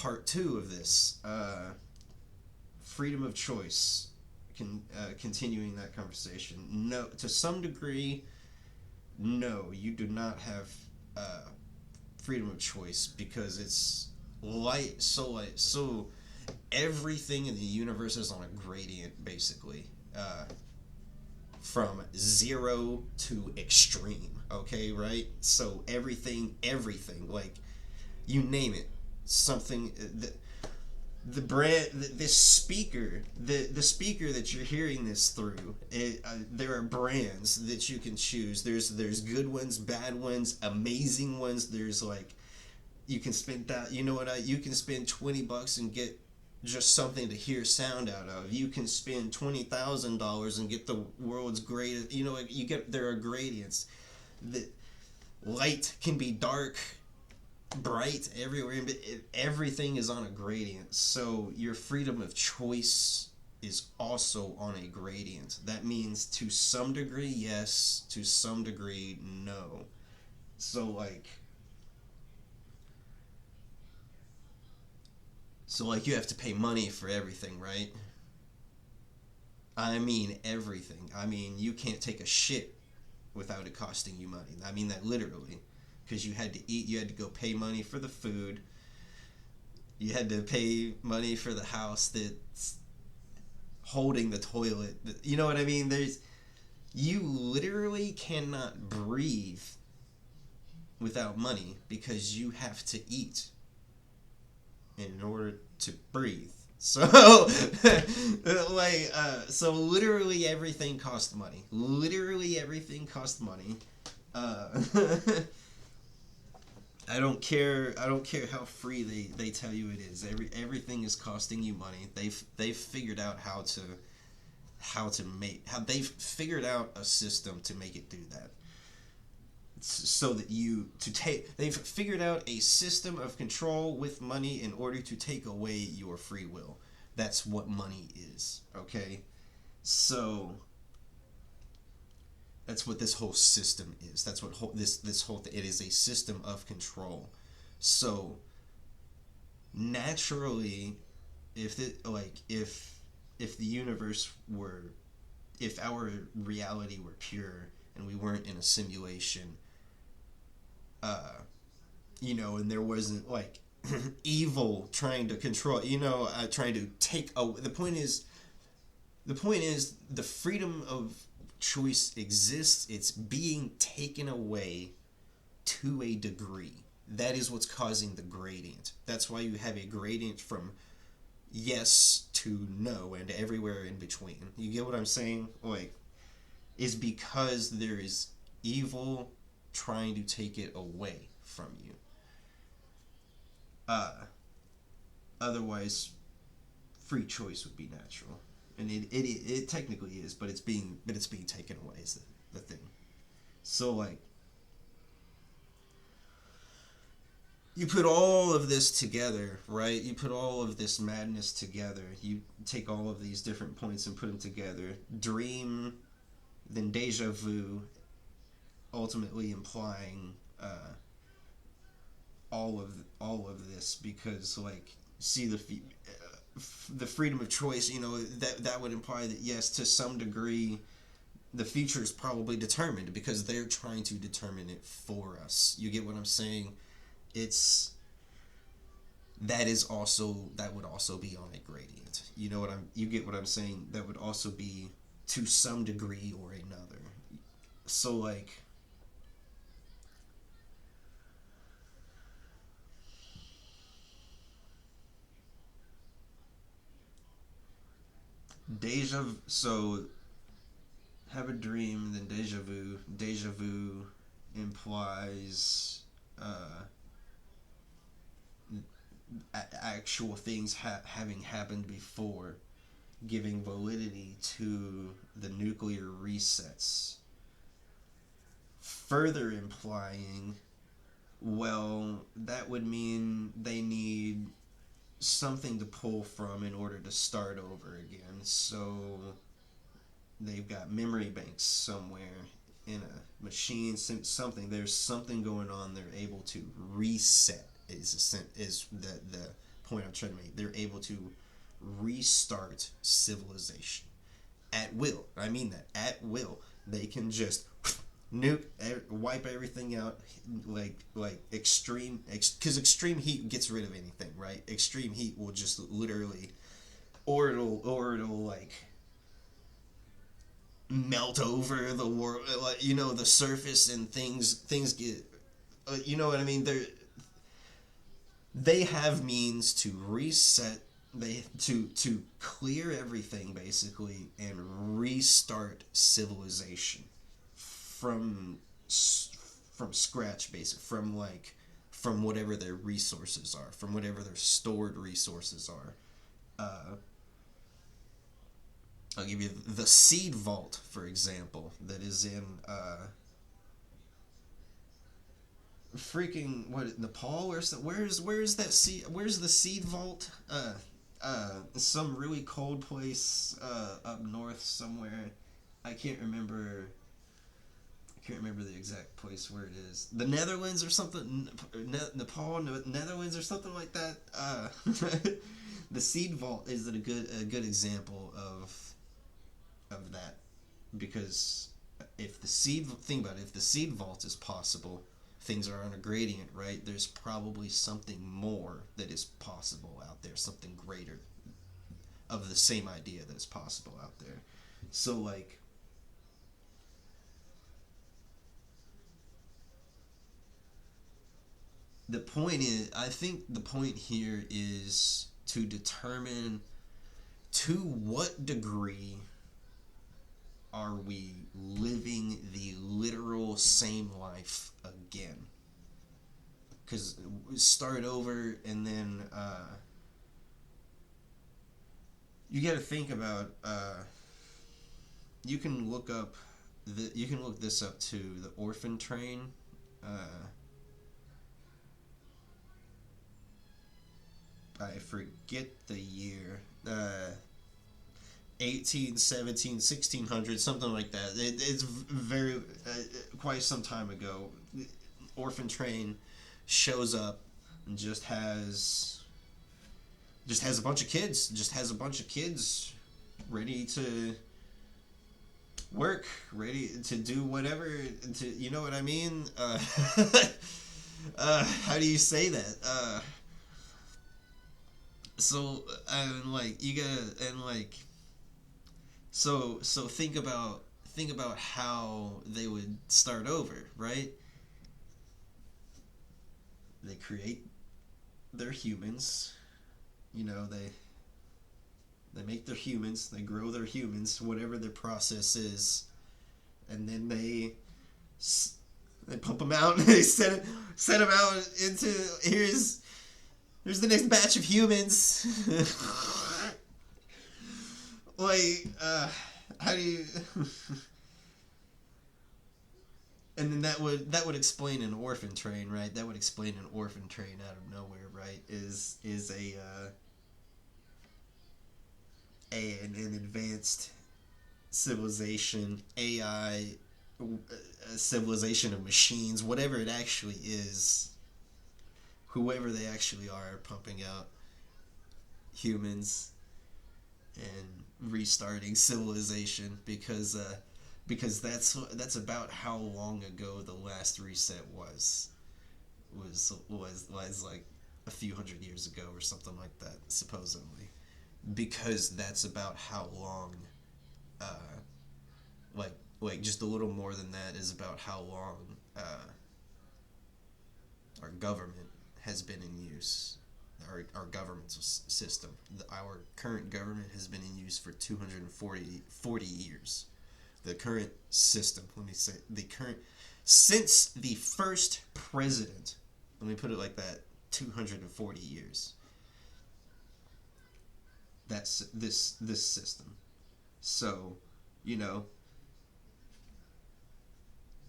part two of this, freedom of choice. Continuing that conversation. No, to some degree, no, you do not have freedom of choice because it's light. So everything in the universe is on a gradient, basically, from zero to extreme. Okay, right? So everything, like you name it, something. The brand, this speaker, the speaker that you're hearing this through, there are brands that you can choose. There's good ones, bad ones, amazing ones. There's like, you can spend that, you know what, you can spend $20 and get just something to hear sound out of. You can spend $20,000 and get the world's greatest, you know, you get, there are gradients. The light can be dark, bright, everywhere, but everything is on a gradient. So your freedom of choice is also on a gradient. That means to some degree yes, to some degree no. So like, you have to pay money for everything, right? I mean everything. I mean, you can't take a shit without it costing you money. I mean that literally, because you had to eat, you had to go pay money for the food, you had to pay money for the house that's holding the toilet. You know what I mean? You literally cannot breathe without money because you have to eat in order to breathe. So, so literally everything costs money. Literally everything costs money. Uh, I don't care. I don't care how free they tell you it is. Everything is costing you money. They've figured out how they've figured out a system to make it do that. So that they've figured out a system of control with money in order to take away your free will. That's what money is. Okay, so that's what this whole system is. That's what this whole thing. It is a system of control. So naturally, if the universe were, if our reality were pure and we weren't in a simulation, and there wasn't like evil trying to control, trying to take. Oh, the point is the freedom of choice exists. It's being taken away to a degree. That is what's causing the gradient. That's why you have a gradient from yes to no and everywhere in between. You get what I'm saying? Like, is because there is evil trying to take it away from you. Uh, Otherwise, free choice would be natural, and it technically is, but it's being taken away is the thing. So like, you put all of this together, right? You put all of this madness together. You take all of these different points and put them together. Dream, then deja vu, ultimately implying all of this, because like, see the freedom of choice. That would imply that yes, to some degree, the future is probably determined because they're trying to determine it for us. You get what I'm saying? It's that would also be on a gradient. You get what I'm saying? That would also be to some degree or another. So like, so have a dream, then deja vu. Deja vu implies actual things having happened before, giving validity to the nuclear resets. Further implying, well, that would mean they need something to pull from in order to start over again. So they've got memory banks somewhere in a machine, something. There's something going on. They're able to reset. Is the point I'm trying to make. They're able to restart civilization at will. I mean that, at will. They can just nuke, wipe everything out, like extreme, because extreme heat gets rid of anything, right? Extreme heat will just literally, or it'll like melt over the world, like, you know, the surface, and things get, you know what I mean? They have means to reset, to clear everything basically and restart civilization from scratch, basically, from whatever their resources are, from whatever their stored resources are. I'll give you the seed vault, for example, that is in freaking, what, Nepal? Where's that seed? Where's the seed vault? Some really cold place up north somewhere. I can't remember. I can't remember the exact place where it is. The Netherlands or something. Nepal, Netherlands or something like that. The seed vault is a good example of that, because if the seed, think about it, if the seed vault is possible, things are on a gradient, right? There's probably something more that is possible out there, something greater of the same idea that is possible out there. So, like, the point is, I think the point here is to determine to what degree are we living the literal same life again? Because start over, and then you got to think about. You can look this up too. The orphan train. I forget the year. 1817, 1600, something like that. It's very quite some time ago. Orphan train shows up and just has a bunch of kids, ready to work, ready to do whatever, to, you know what I mean? How do you say that? So, and like, you gotta, and like, so think about how they would start over, right? They create their humans, you know, they make their humans, they grow their humans, whatever their process is, and then they pump them out, and they send them out into, here's the next batch of humans. Like, how do you? And then that would explain an orphan train, right? That would explain an orphan train out of nowhere, right? Is an advanced civilization, AI, a civilization of machines, whatever it actually is, whoever they actually are, pumping out humans and restarting civilization, because that's about how long ago the last reset was like a few hundred years ago or something like that, supposedly, because that's about how long like just a little more than that is about how long our government has been in use. Our government system. Our current government has been in use for 240 years. The current system, let me say, since the first president, let me put it like that, 240 years. That's this system. So, you know,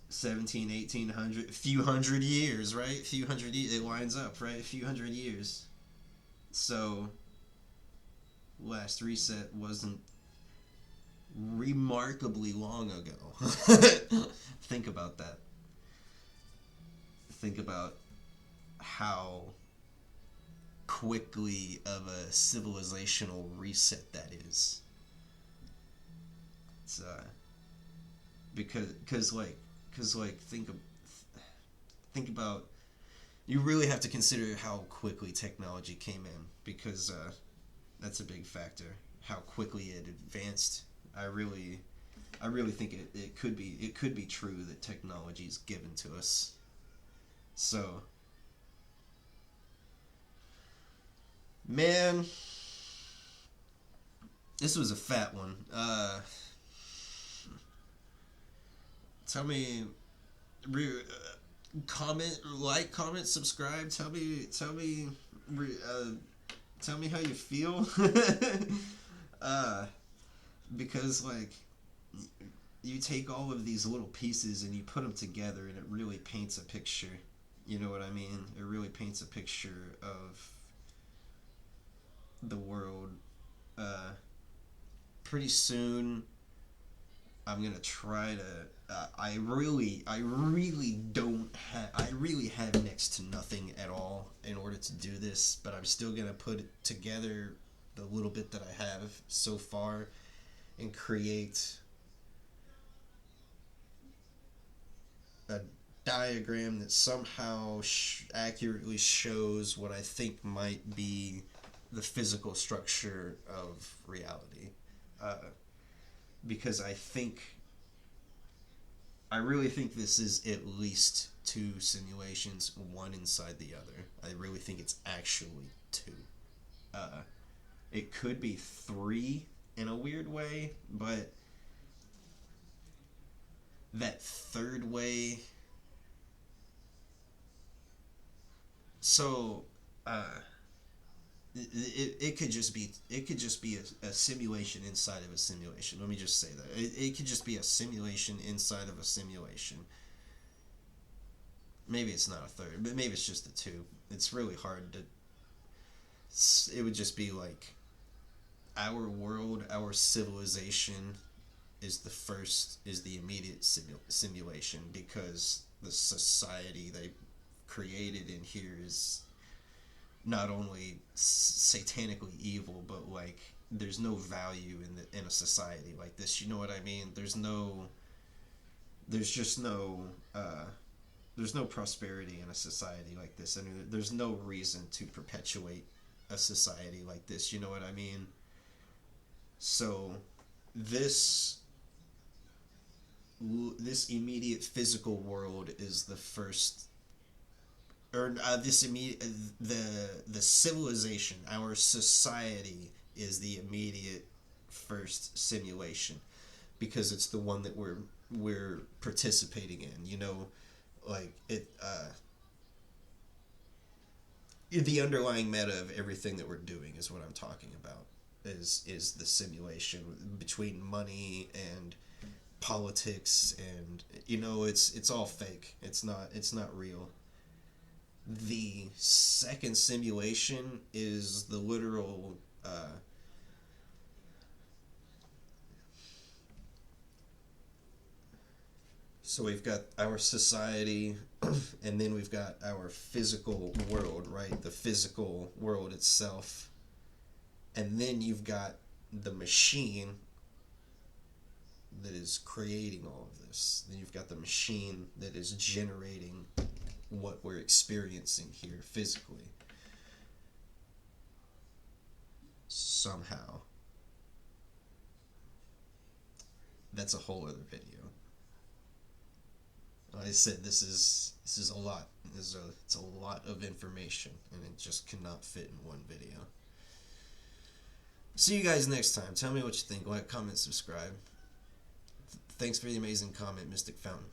17, 1800, a few hundred years, right? A few hundred years, it lines up, right? A few hundred years. So, last reset wasn't remarkably long ago. Think about that. Think about how quickly of a civilizational reset that is. It's because think about, you really have to consider how quickly technology came in, because that's a big factor. How quickly it advanced. I really think it could be true that technology is given to us. So, man, this was a fat one. Tell me, comment, subscribe. Tell me how you feel. uh, because like, you take all of these little pieces and you put them together, and it really paints a picture. You know what I mean? It really paints a picture of the world. Uh, Pretty soon, I'm gonna try to. I really have next to nothing at all in order to do this, but I'm still gonna put it together, the little bit that I have so far, and create a diagram that somehow accurately shows what I think might be the physical structure of reality. Uh, because I really think this is at least two simulations, one inside the other. I really think it's actually two. Uh, it could be three in a weird way, but that third way. So, it could just be a simulation inside of a simulation. Let me just say that it could just be a simulation inside of a simulation. Maybe it's not a third, but maybe it's just a two. It's really hard to. It would just be like, our world, our civilization, is the immediate simulation, because the society they created in here is not only satanically evil, but like, there's no value in a society like this. You know what I mean? There's just no there's no prosperity in a society like this. I mean, there's no reason to perpetuate a society like this. You know what I mean? So this immediate physical world is the first, or this immediate the civilization, our society, is the immediate first simulation, because it's the one that we're participating in. You know, like it. The underlying meta of everything that we're doing is what I'm talking about. Is the simulation between money and politics, and it's all fake. It's not real. The second simulation is the literal. So we've got our society, and then we've got our physical world, right? The physical world itself. And then you've got the machine that is creating all of this. Then you've got the machine that is generating what we're experiencing here physically. Somehow. That's a whole other video. Like I said, this is a lot. It's a lot of information, and it just cannot fit in one video. See you guys next time. Tell me what you think. Like, comment, subscribe. Thanks for the amazing comment, Mystic Fountain.